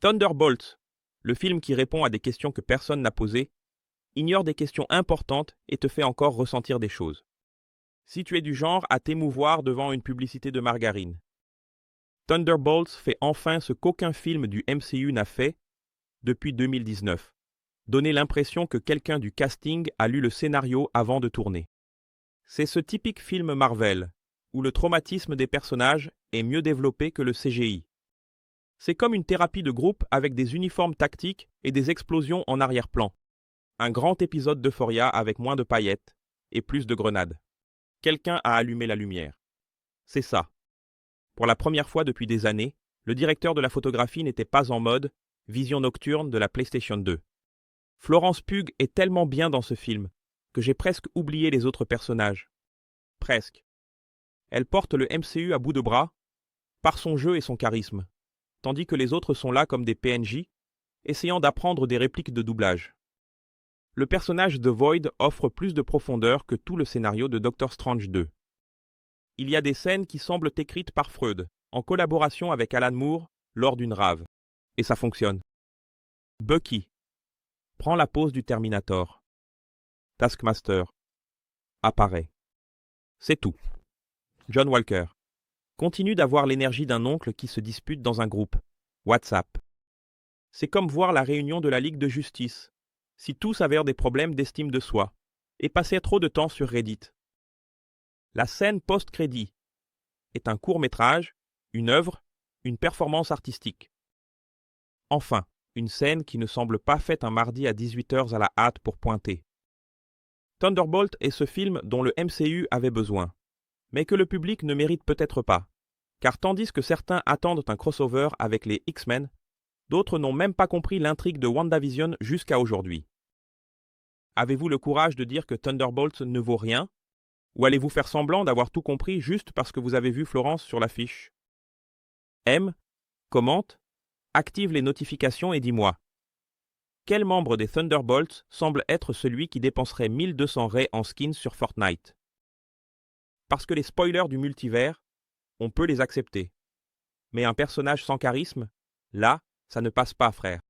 Thunderbolts, le film qui répond à des questions que personne n'a posées, ignore des questions importantes et te fait encore ressentir des choses. Si tu es du genre à t'émouvoir devant une publicité de margarine, Thunderbolts fait enfin ce qu'aucun film du MCU n'a fait depuis 2019, donner l'impression que quelqu'un du casting a lu le scénario avant de tourner. C'est ce typique film Marvel, où le traumatisme des personnages est mieux développé que le CGI. C'est comme une thérapie de groupe avec des uniformes tactiques et des explosions en arrière-plan. Un grand épisode d'Euphoria avec moins de paillettes et plus de grenades. Quelqu'un a allumé la lumière. C'est ça. Pour la première fois depuis des années, le directeur de la photographie n'était pas en mode « vision nocturne de la PlayStation 2 ». Florence Pugh est tellement bien dans ce film que j'ai presque oublié les autres personnages. Presque. Elle porte le MCU à bout de bras par son jeu et son charisme, tandis que les autres sont là comme des PNJ, essayant d'apprendre des répliques de doublage. Le personnage de Void offre plus de profondeur que tout le scénario de Doctor Strange 2. Il y a des scènes qui semblent écrites par Freud, en collaboration avec Alan Moore, lors d'une rave. Et ça fonctionne. Bucky prend la pose du Terminator. Taskmaster apparaît. C'est tout. John Walker continue d'avoir l'énergie d'un oncle qui se dispute dans un groupe. WhatsApp. C'est comme voir la réunion de la Ligue de justice, si tout s'avère des problèmes d'estime de soi, et passer trop de temps sur Reddit. La scène post-crédit est un court-métrage, une œuvre, une performance artistique. Enfin, une scène qui ne semble pas faite un mardi à 18h à la hâte pour pointer. Thunderbolt est ce film dont le MCU avait besoin, mais que le public ne mérite peut-être pas, car tandis que certains attendent un crossover avec les X-Men, d'autres n'ont même pas compris l'intrigue de WandaVision jusqu'à aujourd'hui. Avez-vous le courage de dire que Thunderbolt ne vaut rien? Ou allez-vous faire semblant d'avoir tout compris juste parce que vous avez vu Florence sur l'affiche? Aime, commente, active les notifications et dis-moi. Quel membre des Thunderbolts semble être celui qui dépenserait 1200 rays en skins sur Fortnite? Parce que les spoilers du multivers, on peut les accepter. Mais un personnage sans charisme, là, ça ne passe pas, frère.